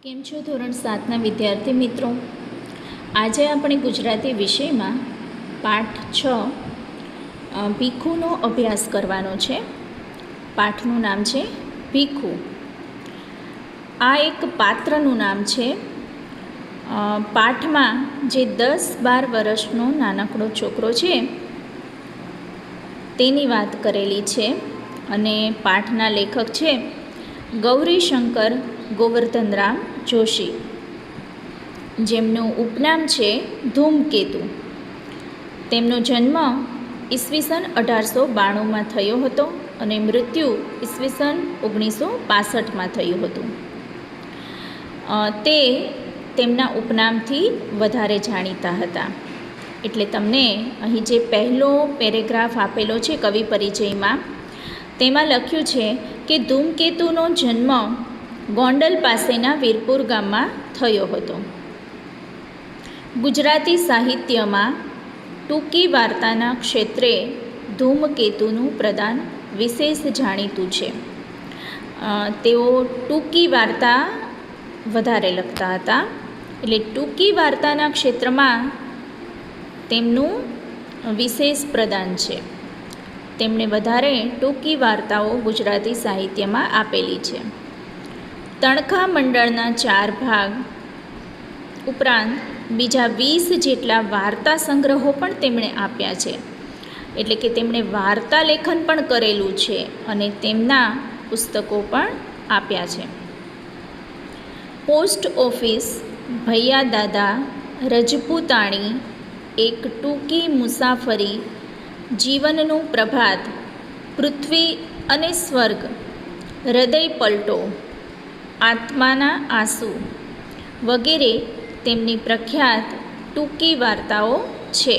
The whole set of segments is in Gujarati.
કેમ છો ધોરણ 7ના વિદ્યાર્થી મિત્રો? આજે આપણે ગુજરાતી વિષયમાં પાઠ 6 ભીખુનો અભ્યાસ કરવાનો છે. પાઠનું નામ છે ભીખુ. આ એક પાત્રનું નામ છે. પાઠમાં જે 10-12 વર્ષનો નાનકડો છોકરો છે તેની વાત કરેલી છે અને પાઠના લેખક છે ગૌરીશંકર ગોવર્ધનરામ જોશી, જેમનું ઉપનામ છે ધૂમકેતુ. તેમનો જન્મ ઈસવીસન 1892માં થયો હતો અને મૃત્યુ ઈસવીસન 1965માં થયું હતું. તે તેમના ઉપનામથી વધારે જાણીતા હતા. એટલે તમને અહીં જે પહેલો પેરેગ્રાફ આપેલો છે કવિ પરિચયમાં, તેમાં લખ્યું છે કે ધૂમકેતુનો જન્મ ગોંડલ પાસેના વીરપુર ગામમાં થયો હતો. ગુજરાતી સાહિત્યમાં ટૂંકી વાર્તાના ક્ષેત્રે ધૂમકેતુનું પ્રદાન વિશેષ જાણીતું છે. તેઓ ટૂંકી વાર્તા વધારે લખતા હતા, એટલે ટૂંકી વાર્તાના ક્ષેત્રમાં તેમનું વિશેષ પ્રદાન છે. તેમણે વધારે ટૂંકી વાર્તાઓ ગુજરાતી સાહિત્યમાં આપેલી છે. તણખા મંડળના 4 ભાગ ઉપરાંત બીજા 20 જેટલા વાર્તા સંગ્રહો પણ તેમણે આપ્યા છે. એટલે કે તેમણે વાર્તા લેખન પણ કરેલું છે અને તેમના પુસ્તકો પણ આપ્યા છે. પોસ્ટ ઓફિસ, ભૈયા દાદા, રજપૂતાણી, એક ટૂંકી મુસાફરી, જીવનનું પ્રભાત, પૃથ્વી અને સ્વર્ગ, હૃદય પલટો, આત્માના આંસુ વગેરે તેમની પ્રખ્યાત ટૂંકી વાર્તાઓ છે.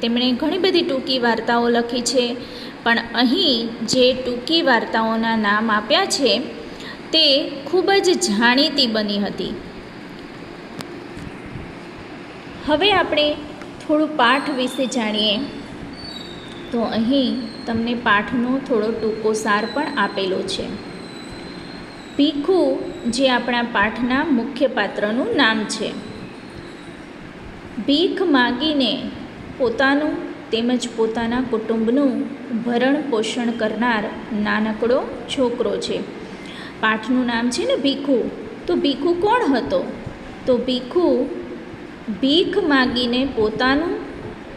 તેમણે ઘણી બધી ટૂંકી વાર્તાઓ લખી છે, પણ અહીં જે ટૂંકી વાર્તાઓના નામ આપ્યા છે તે ખૂબ જ જાણીતી બની હતી. હવે આપણે થોડું પાઠ વિશે જાણીએ તો અહીં તમને પાઠનો થોડો ટૂંકો સાર પણ આપેલો છે. ભીખુ જે આપણા પાઠના મુખ્ય પાત્રનું નામ છે. ભીખ માગીને પોતાનું તેમજ પોતાના કુટુંબનું ભરણ પોષણ કરનાર નાનકડો છોકરો છે. પાઠનું નામ છે ને ભીખુ. તો ભીખુ કોણ હતો? તો ભીખુ ભીખ માગીને પોતાનું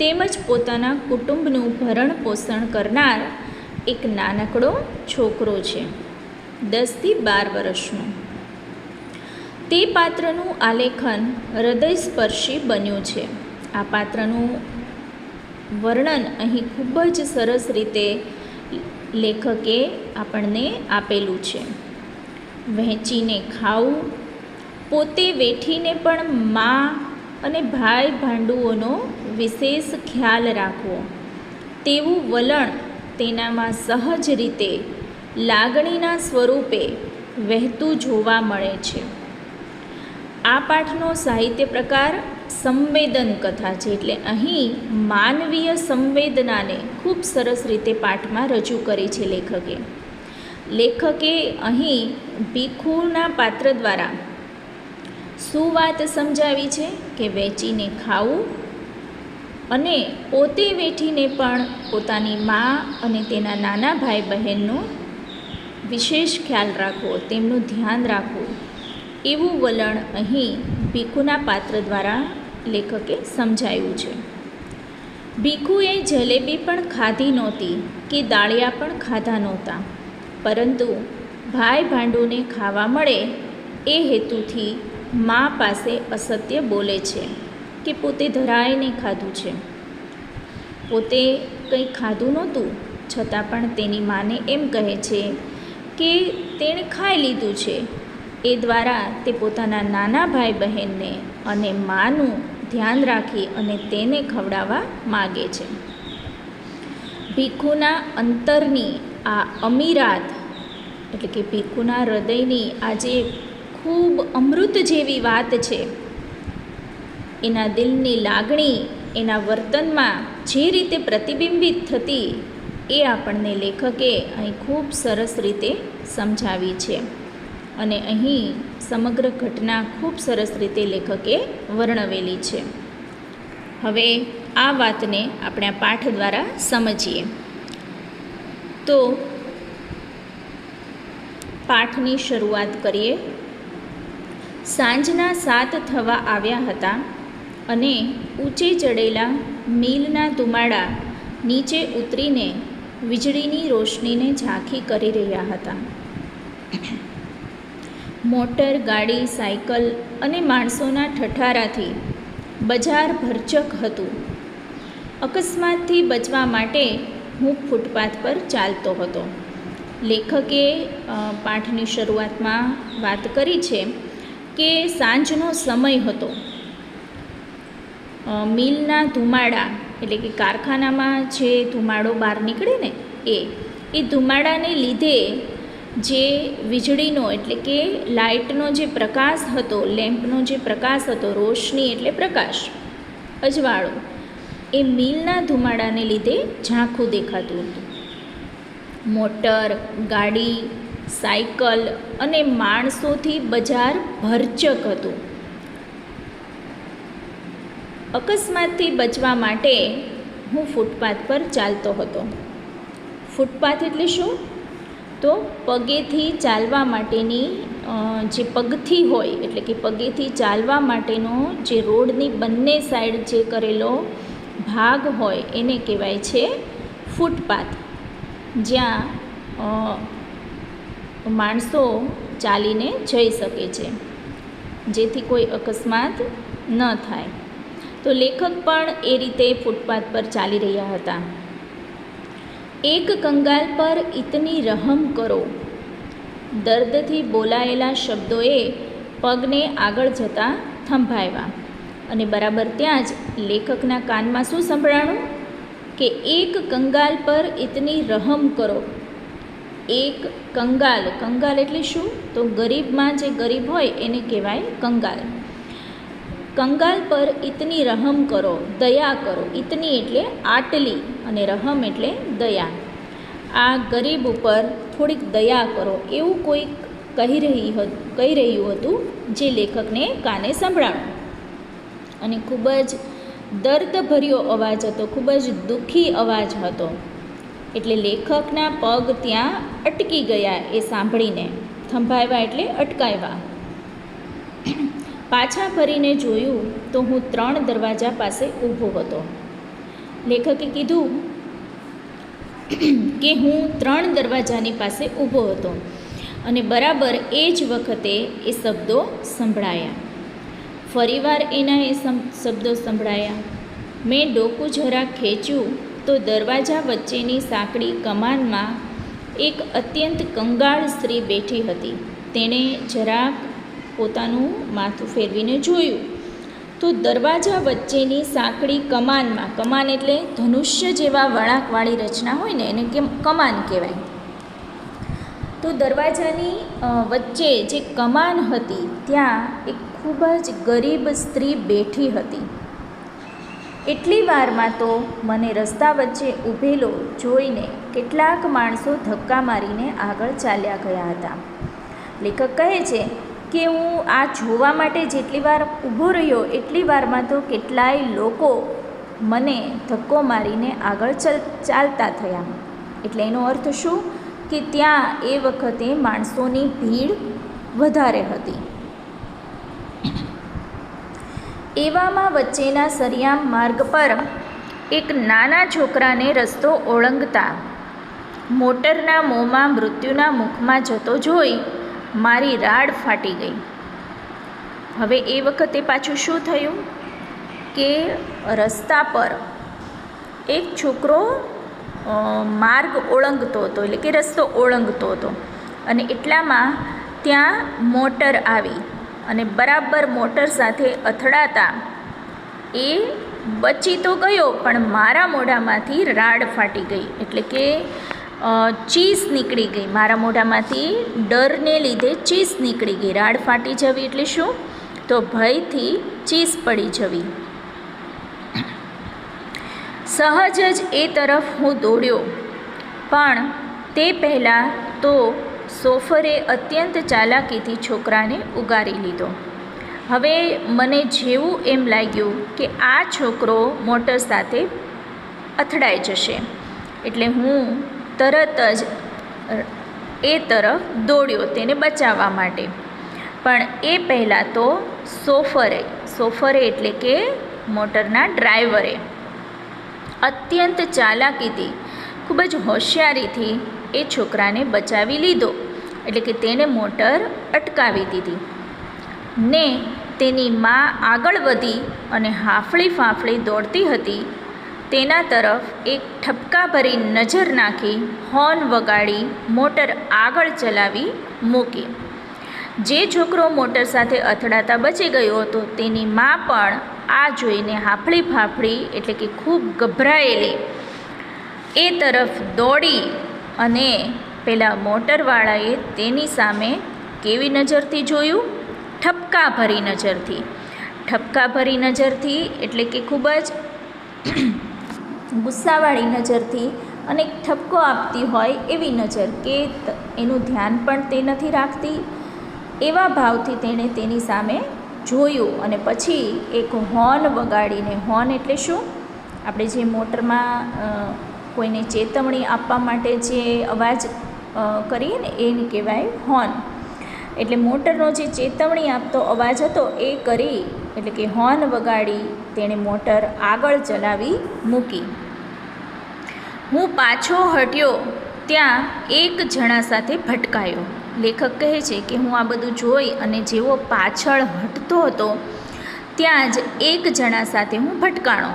તેમજ પોતાના કુટુંબનું ભરણ પોષણ કરનાર એક નાનકડો છોકરો છે, 10થી 12 વર્ષનો. તે પાત્રનું આલેખન હૃદયસ્પર્શી બન્યું છે. આ પાત્રનું વર્ણન અહીં ખૂબ જ સરસ રીતે લેખકે આપણને આપેલું છે. વહેંચીને ખાવું, પોતે વેઠીને પણ મા અને ભાઈ ભાંડુઓનો વિશેષ ખ્યાલ રાખવો, તેવું વલણ તેનામાં સહજ રીતે લાગણીના સ્વરૂપે વહેતું જોવા મળે છે. આ પાઠનો સાહિત્ય પ્રકાર સંવેદન કથા છે. એટલે અહીં માનવીય સંવેદનાને ખૂબ સરસ રીતે પાઠમાં રજૂ કરી છે લેખકે. લેખકે અહીં ભીખુના પાત્ર દ્વારા શું વાત સમજાવી છે કે વેચીને ખાવું અને પોતે વેઠીને પણ પોતાની મા અને તેના નાના ભાઈ બહેનનો વિશેષ ખ્યાલ રાખવો, તેમનું ધ્યાન રાખવું, એવું વલણ અહીં ભીખુના પાત્ર દ્વારા લેખકે સમજાવ્યું છે. ભીખુએ જલેબી પણ ખાધી નહોતી કે દાળિયા પણ ખાધા નહોતા, પરંતુ ભાઈ ભાંડુને ખાવા મળે એ હેતુથી મા પાસે અસત્ય બોલે છે કે પોતે ધરાઈને ખાધું છે. પોતે કંઈ ખાધું નહોતું છતાં પણ તેની માને એમ કહે છે કે તેણે ખાઈ લીધું છે. એ દ્વારા તે પોતાના નાના ભાઈ બહેનને અને માનું ધ્યાન રાખી અને તેને ખવડાવવા માગે છે. ભીખુના અંતરની આ અમીરાત, એટલે કે ભીખુના હૃદયની આ જે ખૂબ અમૃત જેવી વાત છે, એના દિલની લાગણી એના વર્તનમાં જે રીતે પ્રતિબિંબિત થતી એ આપણને લેખકે અહીં ખૂબ સરસ રીતે સમજાવી છે. અને અહીં સમગ્ર ઘટના ખૂબ સરસ રીતે લેખકે વર્ણવેલી છે. હવે આ વાતને આપણે આ પાઠ દ્વારા સમજીએ. તો પાઠની શરૂઆત કરીએ. સાંજના 7 થવા આવ્યા હતા અને ઊંચે ચડેલા મિલના ધુમાડા નીચે ઉતરીને વીજળીની રોશનીને ઝાંખી કરી રહ્યા હતા. મોટર, ગાડી, સાયકલ અને માણસોના ઠઠારાથી બજાર ભરચક હતું. અકસ્માતથી બચવા માટે હું ફૂટપાથ પર ચાલતો હતો. લેખકે પાઠની શરૂઆતમાં વાત કરી છે કે સાંજનો સમય હતો. મિલના ધુમાડા એટલે કે કારખાનામાં જે ધુમાડો બહાર નીકળે ને એ ધુમાડાને લીધે જે વીજળીનો એટલે કે લાઇટનો જે પ્રકાશ હતો, લેમ્પનો જે પ્રકાશ હતો, રોશની એટલે પ્રકાશ, અજવાળો, એ મિલના ધુમાડાને લીધે ઝાંખું દેખાતું હતું. મોટર, ગાડી, સાયકલ અને માણસોથી બજાર ભરચક હતું. અકસ્માતથી બચવા માટે હું ફૂટપાથ પર ચાલતો હતો. ફૂટપાથ એટલે શું? તો પગેથી ચાલવા માટેની જે પગથી હોય એટલે કે પગેથી ચાલવા માટેનો જે રોડની બંને સાઈડ જે કરેલો ભાગ હોય એને કહેવાય છે ફૂટપાથ, જ્યાં માણસો ચાલીને જઈ શકે છે જેથી કોઈ અકસ્માત ન થાય. તો લેખક પણ એ રીતે ફૂટપાથ પર ચાલી રહ્યા હતા. એક કંગાલ પર ઇતની રહમ કરો, દર્દથી બોલાયેલા શબ્દોએ પગને આગળ જતાં થંભાવ્યા. અને બરાબર ત્યાં જ લેખકના કાનમાં શું સંભળાણું કે એક કંગાલ પર ઇતની રહમ કરો. એક કંગાલ, કંગાલ એટલે શું? તો ગરીબમાં જે ગરીબ હોય એને કહેવાય કંગાલ. કંગાલ પર ઇતની રહમ કરો, દયા કરો. ઇતની એટલે આટલી અને રહમ એટલે દયા. આ ગરીબ ઉપર થોડીક દયા કરો એવું કોઈક કહી રહ્યું હતું જે લેખકને કાને સંભળાણું. અને ખૂબ જ દર્દભર્યો અવાજ હતો, ખૂબ જ દુઃખી અવાજ હતો. એટલે લેખકના પગ ત્યાં અટકી ગયા એ સાંભળીને. થંભાવ્યા એટલે અટકાવ્યા. પાછા ફરીને જોયું તો હું 3 દરવાજા પાસે ઊભો હતો. લેખકે કીધું કે હું 3 દરવાજાની પાસે ઊભો હતો અને બરાબર એ જ વખતે એ શબ્દો સંભળાયા. ફરીવાર એના એ શબ્દો સંભળાયા. મેં ડોકું જરા ખેંચ્યું તો દરવાજા વચ્ચેની સાંકડી કમાનમાં એક અત્યંત કંગાળ સ્ત્રી બેઠી હતી. તેણે જરાક પોતાનું માથું ફેરવીને જોયું તો દરવાજા વચ્ચેની સાંકડી કમાનમાં, કમાન એટલે ધનુષ્ય જેવા વળાંકવાળી રચના હોય ને એને કમાન કહેવાય. તો દરવાજાની વચ્ચે જે કમાન હતી ત્યાં એક ખૂબ જ ગરીબ સ્ત્રી બેઠી હતી. એટલી વારમાં તો મને રસ્તા વચ્ચે ઊભેલો જોઈને કેટલાક માણસો ધક્કા મારીને આગળ ચાલ્યા ગયા હતા. લેખક કહે છે કે હું આ જોવા માટે જેટલી વાર ઊભો રહ્યો એટલી વારમાં તો કેટલાય લોકો મને ધક્કો મારીને આગળ ચાલતા થયા. એટલે એનો અર્થ શું કે ત્યાં એ વખતે માણસોની ભીડ વધારે હતી. એવામાં વચ્ચેના સરિયામ માર્ગ પર એક નાના છોકરાને રસ્તો ઓળંગતા મોટરના મોંમાં મૃત્યુના મુખમાં જતો જોઈ મારી રાડ ફાટી ગઈ. હવે એ વખતે પાછું શું થયું કે રસ્તા પર એક છોકરો માર્ગ ઓળંગતો હતો એટલે કે રસ્તો ઓળંગતો હતો અને એટલામાં ત્યાં મોટર આવી અને બરાબર મોટર સાથે અથડાતા એ બચી તો ગયો પણ મારા મોઢામાંથી રાડ ફાટી ગઈ. એટલે કે ચીસ નીકળી ગઈ મારા મોઢામાંથી. ડરને લીધે ચીસ નીકળી ગઈ. રાડ ફાટી જવી એટલે શું? તો ભયથી ચીસ પડી જવી. સહજ જ એ તરફ હું દોડ્યો પણ તે પહેલાં તો સોફરે અત્યંત ચાલાકીથી છોકરાને ઉગારી લીધો. હવે મને જેવું એમ લાગ્યું કે આ છોકરો મોટર સાથે અથડાઈ જશે, એટલે હું તરત જ એ તરફ દોડ્યો તેને બચાવવા માટે. પણ એ પહેલાં તો સોફરે એટલે કે મોટરના ડ્રાઈવરે અત્યંત ચાલાકીથી, ખૂબ જ હોશિયારીથી એ છોકરાને બચાવી લીધો. એટલે કે તેણે મોટર અટકાવી દીધી ને તેની મા આગળ વધી અને હાંફળી ફાંફળી દોડતી હતી તેના તરફ એક ઠપકાભરી નજર નાખી હોર્ન વગાડી મોટર આગળ ચલાવી મૂકી. જે છોકરો મોટર સાથે અથડાતા બચી ગયો હતો તેની મા પણ આ જોઈને હાંફળી ફાંફળી એટલે કે ખૂબ ગભરાયેલી એ તરફ દોડી અને પેલા મોટરવાળાએ તેની સામે કેવી નજરથી જોયું? ઠપકાભરી નજરથી. ઠપકાભરી નજરથી એટલે કે ખૂબ જ ગુસ્સાવાળી નજરથી અને ઠપકો આપતી હોય એવી નજર, કે એનું ધ્યાન પણ તે નથી રાખતી એવા ભાવથી તેણે તેની સામે જોયું. અને પછી એક હોર્ન વગાડીને, હોર્ન એટલે શું? આપણે જે મોટરમાં કોઈને ચેતવણી આપવા માટે જે અવાજ કરીએ ને એને કહેવાય હોર્ન. એટલે મોટરનો જે ચેતવણી આપતો અવાજ હતો એ કરી, એટલે કે હોર્ન વગાડી તેણે મોટર આગળ ચલાવી મૂકી. હું પાછો હટ્યો ત્યાં એક જણા સાથે ભટકાયો. લેખક કહે છે કે હું આ બધું જોઈ અને જેવો પાછળ હટતો હતો ત્યાં જ એક જણા સાથે હું ભટકાણો.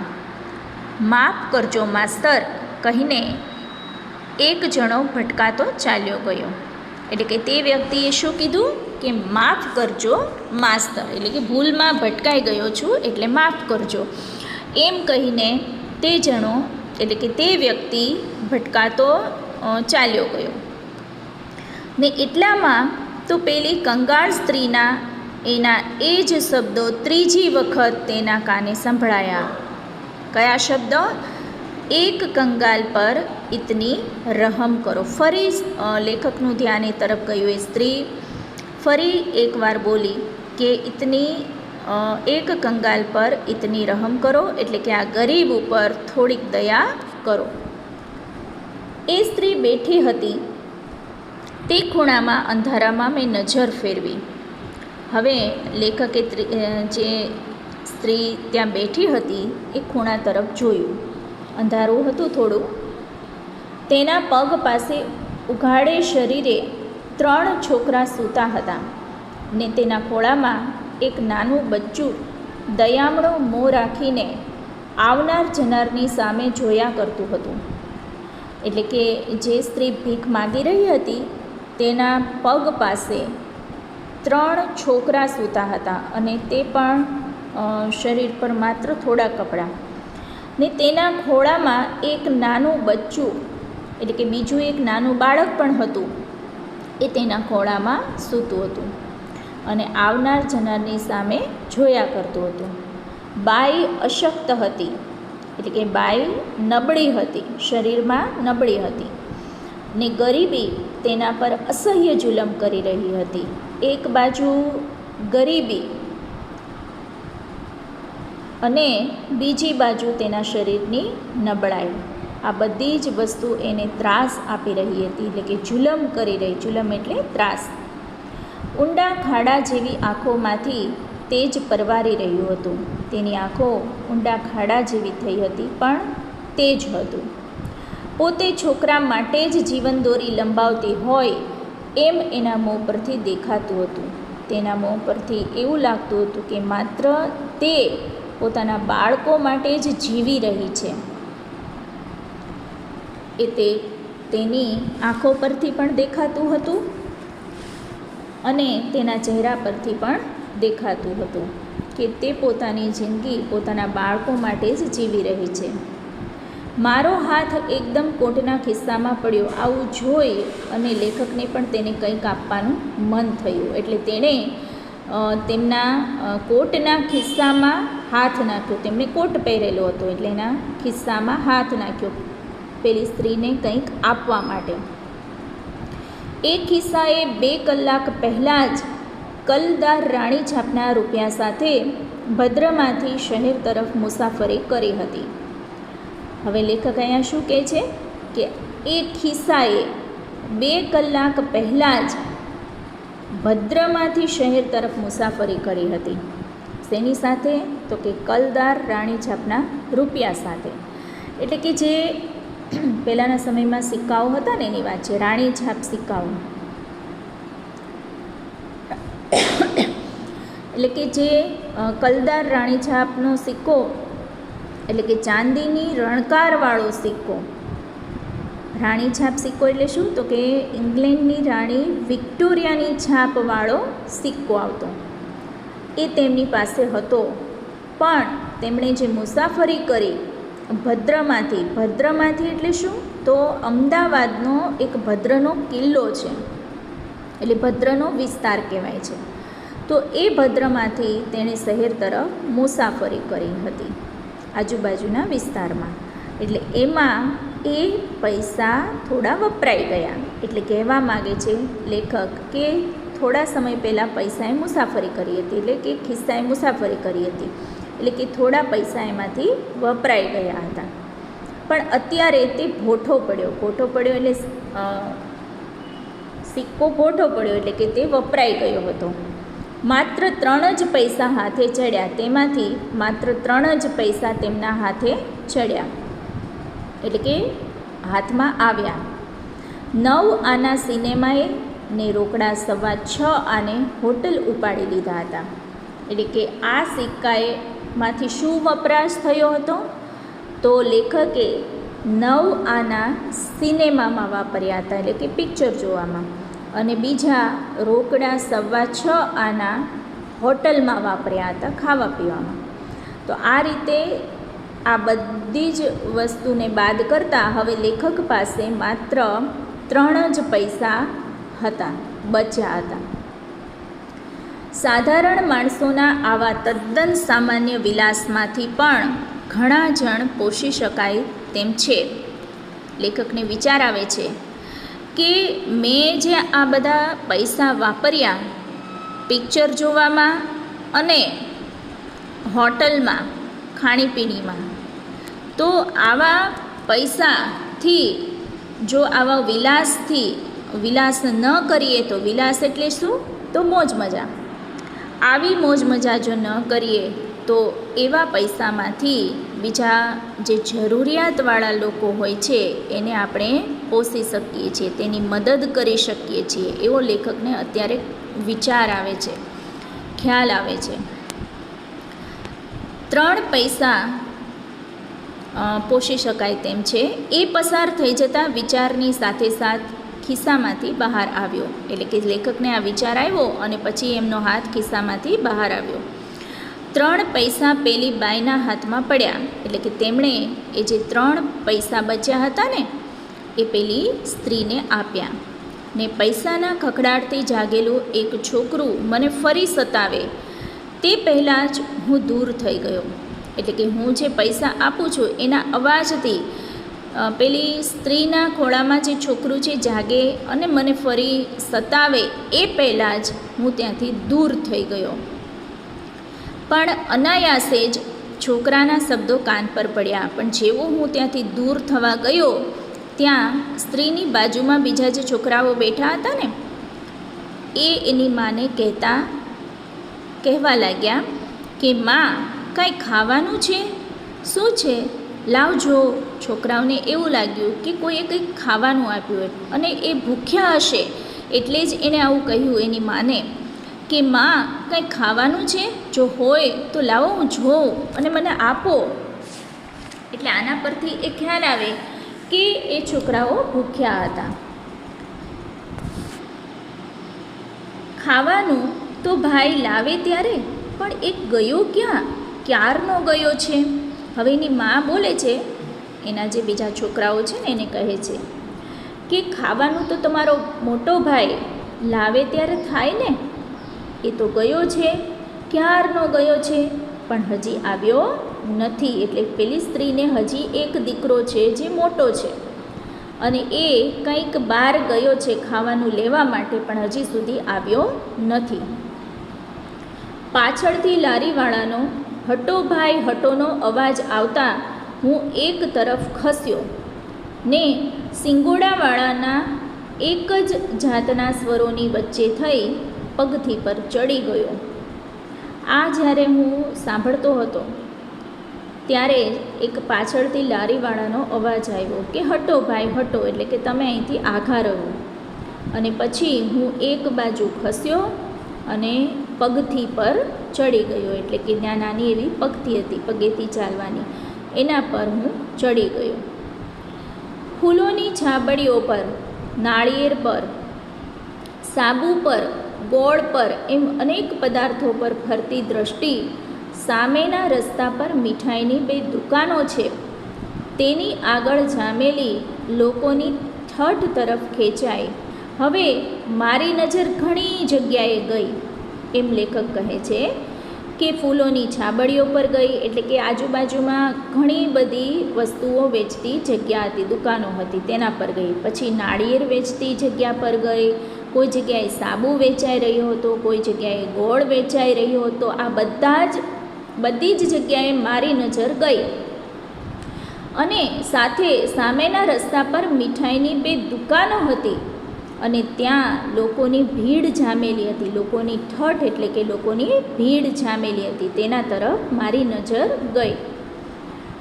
માફ કરજો માસ્તર કહીને એક જણો ભટકાતો ચાલ્યો ગયો. એટલે કે તે વ્યક્તિએ શું કીધું કે માફ કરજો માસ્તર, એટલે કે ભૂલમાં ભટકાઈ ગયો છું એટલે માફ કરજો એમ કહીને તે જણો એટલે કે તે વ્યક્તિ ભટકાતો ચાલ્યો ગયો. ને એટલામાં તો પેલી કંગાળ સ્ત્રીના એના એ જ શબ્દો ત્રીજી વખત તેના કાને સંભળાયા. કયા શબ્દો? એક કંગાલ પર ઇતની રહમ કરો. ફરી લેખકનું ધ્યાન એ તરફ ગયું. એ સ્ત્રી ફરી એકવાર બોલી કે એક કંગાલ પર ઇતની રહમ કરો, એટલે કે આ ગરીબ ઉપર થોડીક દયા કરો. એ સ્ત્રી બેઠી હતી તે ખૂણામાં અંધારામાં મેં નજર ફેરવી. હવે લેખકે જે સ્ત્રી ત્યાં બેઠી હતી એ ખૂણા તરફ જોયું. અંધારું હતું થોડું. તેના પગ પાસે ઉઘાડે શરીરે 3 છોકરા સૂતા હતા ને તેના ખોળામાં એક નાનું બચ્ચું દયામણો મોં રાખીને આવનાર જનારની સામે જોયા કરતું હતું. એટલે કે જે સ્ત્રી ભીખ માગી રહી હતી તેના પગ પાસે 3 છોકરા સૂતા હતા અને તે પણ શરીર પર માત્ર થોડા કપડાં, ને તેના ખોળામાં એક નાનું બચ્ચું એટલે કે બીજું એક નાનું બાળક પણ હતું એ તેના ખોળામાં સૂતું હતું અને આવનાર જનારની સામે જોયા કરતું હતું. બાઈ અશક્ત હતી, એટલે કે બાઈ નબળી હતી, શરીરમાં નબળી હતી ને ગરીબી તેના પર અસહ્ય જુલમ કરી રહી હતી. એક બાજુ ગરીબી અને બીજી બાજુ તેના શરીરની નબળાઈ, આ બધી જ વસ્તુ એને ત્રાસ આપી રહી હતી, એટલે કે જુલમ કરી રહી. જુલમ એટલે ત્રાસ. ઊંડા ખાડા જેવી આંખોમાંથી તેજ પરવારી રહ્યું હતું. તેની આંખો ઊંડા ખાડા જેવી થઈ હતી પણ તેજ હતું. પોતે છોકરા માટે જ જીવનદોરી લંબાવતી હોય એમ એના મોં પરથી દેખાતું હતું. તેના મોં પરથી એવું લાગતું હતું કે માત્ર તે પોતાના બાળકો માટે જ જીવી રહી છે. એ તેની આંખો પરથી પણ દેખાતું હતું અને તેના ચહેરા પરથી પણ દેખાતું હતું કે તે પોતાની જિંદગી પોતાના બાળકો માટે જ જીવી રહી છે. મારો હાથ એકદમ કોટના ખિસ્સામાં પડ્યો. આવું જોઈ અને લેખકને પણ તેને કંઈક આપવાનું મન થયું, એટલે તેણે તેમના કોટના ખિસ્સામાં હાથ નાખ્યો. તેમણે કોટ પહેરેલો હતો એટલે એના ખિસ્સામાં હાથ નાખ્યો પેલી સ્ત્રીને કંઈક આપવા માટે. એ ખિસ્સાએ 2 કલાક પહેલાં જ કલદાર રાણી છાપના રૂપિયા સાથે ભદ્રમાંથી શહેર તરફ મુસાફરી કરી હતી. હવે લેખક અહીંયા શું કહે છે કે એ ખિસ્સાએ 2 કલાક પહેલાં જ ભદ્રમાંથી શહેર તરફ મુસાફરી કરી હતી. શેની સાથે? તો કે કલદાર રાણી છાપના રૂપિયા સાથે. એટલે કે જે પહેલાંના સમયમાં સિક્કાઓ હતા ને એની વાત છે, રાણી છાપ સિક્કાઓ. એટલે કે જે કલદાર રાણી છાપનો સિક્કો, એટલે કે ચાંદીની રણકારવાળો સિક્કો. રાણી છાપ સિક્કો એટલે શું? તો કે ઇંગ્લેન્ડની રાણી વિક્ટોરિયાની છાપવાળો સિક્કો આવતો, એ તેમની પાસે હતો. પણ તેમણે જે મુસાફરી કરી ભદ્રમાંથી એટલે શું? તો અમદાવાદનો એક ભદ્રનો કિલ્લો છે, એટલે ભદ્રનો વિસ્તાર કહેવાય છે. તો એ ભદ્રમાંથી તેણે શહેર તરફ મુસાફરી કરી હતી, આજુબાજુના વિસ્તારમાં. એટલે એમાં એ પૈસા થોડા વપરાઈ ગયા. એટલે કહેવા માગે છે લેખક કે થોડા સમય પહેલાં પૈસાએ મુસાફરી કરી હતી, એટલે કે ખિસ્સાએ મુસાફરી કરી હતી, એટલે કે થોડા પૈસા એમાંથી વપરાઈ ગયા હતા. પણ અત્યારે તે ભોઠો પડ્યો એટલે સિક્કો ભોઠો પડ્યો, એટલે કે તે વપરાઈ ગયો હતો. માત્ર 3 જ પૈસા હાથે ચડ્યા, તેમાંથી માત્ર 3 જ પૈસા તેમના હાથે ચડ્યા, એટલે કે હાથમાં આવ્યા. 9 આના સિનેમાએ ને રોકડા 6.25 આને હોટલ ઉપાડી લીધા હતા. એટલે કે આ સિક્કાએમાંથી શું વપરાશ થયો હતો? તો લેખકે 9 આના સિનેમામાં વાપર્યા હતા, એટલે કે પિક્ચર જોવામાં, અને બીજા રોકડા 6.25 આના હોટલમાં વાપર્યા હતા, ખાવા પીવામાં. તો આ રીતે આ બધી જ વસ્તુને બાદ કરતાં હવે લેખક પાસે માત્ર 3 જ પૈસા હતા, બચ્યા હતા. સાધારણ માણસોના આવા તદ્દન સામાન્ય વિલાસમાંથી પણ ઘણા જણ પોષી શકાય તેમ છે. લેખકને વિચાર આવે છે કે મેં જે આ બધા પૈસા વાપર્યા પિક્ચર જોવામાં અને હોટલમાં ખાણીપીણીમાં, તો આવા પૈસાથી જો આવા વિલાસ ન કરીએ, તો વિલાસ એટલે શું? તો મોજ મજા. આવી મોજ મજા જો ન કરીએ તો એવા પૈસામાંથી બીજા જે જરૂરિયાતવાળા લોકો હોય છે એને આપણે પોષી શકીએ છીએ, તેની મદદ કરી શકીએ છીએ, એવો લેખકને અત્યારે વિચાર આવે છે, ખ્યાલ આવે છે. 3 પૈસા પોષી શકાય તેમ છે એ પસાર થઈ જતા વિચારની સાથે સાથ ખિસ્સામાંથી બહાર આવ્યો. એટલે કે લેખકને આ વિચાર આવ્યો અને પછી એમનો હાથ ખિસ્સામાંથી બહાર આવ્યો. 3 પૈસા પેલી બાઈના હાથમાં પડ્યા. એટલે કે તેમણે એ જે 3 પૈસા બચ્યા હતા ને એ પેલી સ્ત્રીને આપ્યા. ને પૈસાના ખખડાટથી જાગેલું એક છોકરું મને ફરી સતાવે તે પહેલાં જ હું દૂર થઈ ગયો. એટલે કે હું જે પૈસા આપું છું એના અવાજથી પેલી સ્ત્રીના ખોળામાં જે છોકરું છે જાગે અને મને ફરી સતાવે એ પહેલાં જ હું ત્યાંથી દૂર થઈ ગયો. પણ અનાયાસે જ છોકરાના શબ્દો કાન પર પડ્યા. પણ જેવો હું ત્યાંથી દૂર થવા ગયો ત્યાં સ્ત્રીની બાજુમાં બીજા જે છોકરાઓ બેઠા હતા ને એ એની માને કહેવા લાગ્યા કે માં, કાંઈ ખાવાનું છે? શું છે? લાવજો. છોકરાઓને એવું લાગ્યું કે કોઈએ કંઈક ખાવાનું આપ્યું અને એ ભૂખ્યા હશે, એટલે જ એણે આવું કહ્યું એની માને કે માં, કંઈક ખાવાનું છે? જો હોય તો લાવો, હું જોઉં અને મને આપો. એટલે આના પરથી એ ખ્યાલ આવે કે એ છોકરાઓ ભૂખ્યા હતા. ખાવાનું તો ભાઈ લાવે ત્યારે, પણ એ ગયો ક્યાં? ક્યારનો ગયો છે? હવે એની મા બોલે છે, એના જે બીજા છોકરાઓ છે ને એને કહે છે કે ખાવાનું તો તમારો મોટો ભાઈ લાવે ત્યારે થાય ને, એ તો ગયો છે, ક્યારનો ગયો છે, પણ હજી આવ્યો નથી. એટલે પેલી સ્ત્રીને હજી એક દીકરો છે જે મોટો છે અને એ કંઈક બહાર ગયો છે ખાવાનું લેવા માટે, પણ હજી સુધી આવ્યો નથી. પાછળથી લારીવાળાનો હટો ભાઈ હટોનો અવાજ આવતા હું એક તરફ ખસ્યો ને સિંગોડાવાળાના એક જ જાતના સ્વરોની વચ્ચે થઈ પગથી પર ચડી ગયો. આ જ્યારે હું સાંભળતો હતો ત્યારે એક પાછળથી લારીવાળાનો અવાજ આવ્યો કે હટો ભાઈ હટો, એટલે કે તમે અહીંથી આઘા રહો. અને પછી હું એક બાજુ ખસ્યો અને પગથી પર ચડી ગયો, એટલે કે ત્યાં નાની એવી પગથી હતી પગેથી ચાલવાની, એના પર હું ચડી ગયો. ફૂલોની છાબડીઓ પર, નાળિયેર પર, સાબુ પર, ગોળ પર એમ અનેક પદાર્થો પર ફરતી દ્રષ્ટિ સામેના રસ્તા પર મીઠાઈની 2 દુકાનો છે તેની આગળ જામેલી લોકોની ઠઠ તરફ ખેંચાઈ. હવે મારી નજર ઘણી જગ્યાએ ગઈ. એમ લેખક કહે છે કે ફૂલોની છાબડીઓ પર ગઈ, એટલે કે આજુબાજુમાં ઘણી બધી વસ્તુઓ વેચતી જગ્યા હતી, દુકાનો હતી, તેના પર ગઈ. પછી નાળિયેર વેચતી જગ્યા પર ગઈ, કોઈ જગ્યાએ સાબુ વેચાઈ રહ્યો હતો, કોઈ જગ્યાએ ગોળ વેચાઈ રહ્યો હતો. આ બધી જ જગ્યાએ મારી નજર ગઈ. અને સાથે સામેના રસ્તા પર મીઠાઈની 2 દુકાનો હતી અને ત્યાં લોકોની ભીડ જામેલી હતી. લોકોની ઠઠ એટલે કે લોકોની ભીડ જામેલી હતી, તેના તરફ મારી નજર ગઈ.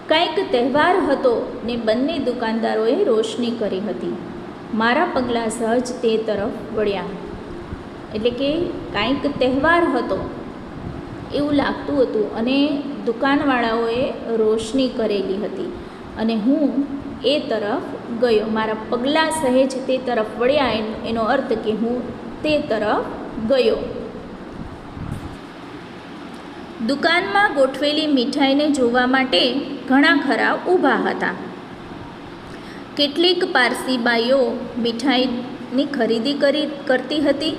કંઈક તહેવાર હતો ને બંને દુકાનદારોએ રોશની કરી હતી. મારા પગલાં સહજ તે તરફ વળ્યા. એટલે કે કંઈક તહેવાર હતો એવું લાગતું હતું અને દુકાનવાળાઓએ રોશની કરેલી હતી અને હું એ તરફ ગયો. મારા પગલાં સહેજ તે તરફ વળ્યા, એનો અર્થ કે હું તે તરફ ગયો. દુકાનમાં ગોઠવેલી મીઠાઈને જોવા માટે ઘણા ખરા ઊભા હતા. કેટલીક પારસી બાઈઓ મીઠાઈની ખરીદી કરતી હતી,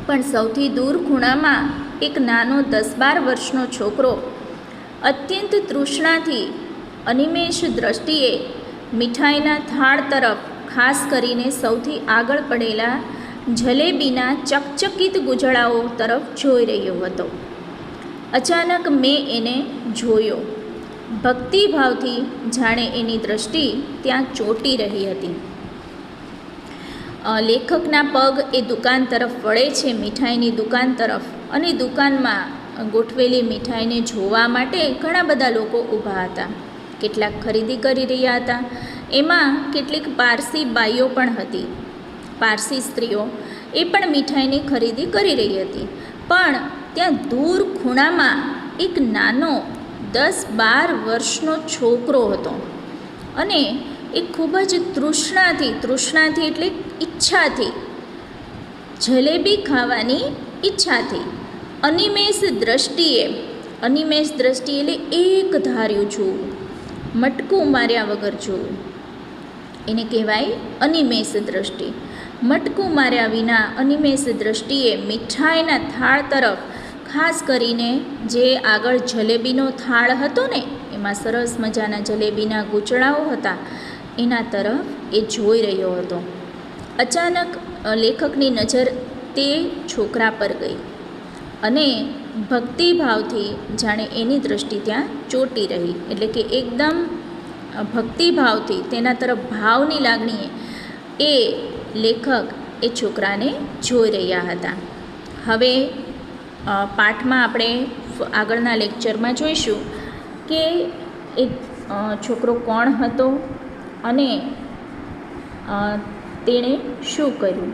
પણ સૌથી દૂર ખૂણામાં એક નાનો 10-12 વર્ષનો છોકરો અત્યંત તૃષ્ણાથી અનિમેષ દ્રષ્ટિએ મીઠાઈના થાળ તરફ, ખાસ કરીને સૌથી આગળ પડેલા જલેબીના ચકચકિત ગુજળાઓ તરફ જોઈ રહ્યો હતો. અચાનક મેં એને જોયો. ભક્તિભાવથી જાણે એની દ્રષ્ટિ ત્યાં ચોંટી રહી હતી. લેખકના પગ એ દુકાન તરફ વળે છે, મીઠાઈની દુકાન તરફ, અને દુકાનમાં ગોઠવેલી મીઠાઈને જોવા માટે ઘણા બધા લોકો ઊભા હતા. કેટલાક ખરીદી કરી રહ્યા હતા. એમાં કેટલીક પારસી બાઈઓ પણ હતી, પારસી સ્ત્રીઓ, એ પણ મીઠાઈની ખરીદી કરી રહી હતી. પણ ત્યાં દૂર ખૂણામાં એક નાનો 10-12 વર્ષનો છોકરો હતો અને એ ખૂબ જ તૃષ્ણાથી એટલે ઈચ્છાથી, જલેબી ખાવાની ઈચ્છાથી અનિમેષ દ્રષ્ટિએ એટલે એક ધાર્યું જોવું, મટકું માર્યા વગર જોવું, એને કહેવાય અનિમેષ દ્રષ્ટિ. મટકું માર્યા વિના અનિમેષ દ્રષ્ટિએ મીઠાઈના થાળ તરફ, ખાસ કરીને જે આગળ જલેબીનો થાળ હતો ને, એમાં સરસ મજાના જલેબીના ગૂંચળાઓ હતા, એના તરફ એ જોઈ રહ્યો હતો. અચાનક લેખકની નજર તે છોકરા પર ગઈ અને ભક્તિભાવથી જાણે એની દૃષ્ટિ ત્યાં ચોંટી રહી. એટલે કે એકદમ ભક્તિભાવથી, તેના તરફ ભાવની લાગણીએ એ લેખક એ છોકરાને જોઈ રહ્યા હતા. હવે પાઠમાં આપણે આગળના લેક્ચરમાં જોઈશું કે એ છોકરો કોણ હતો અને તેણે શું કર્યું.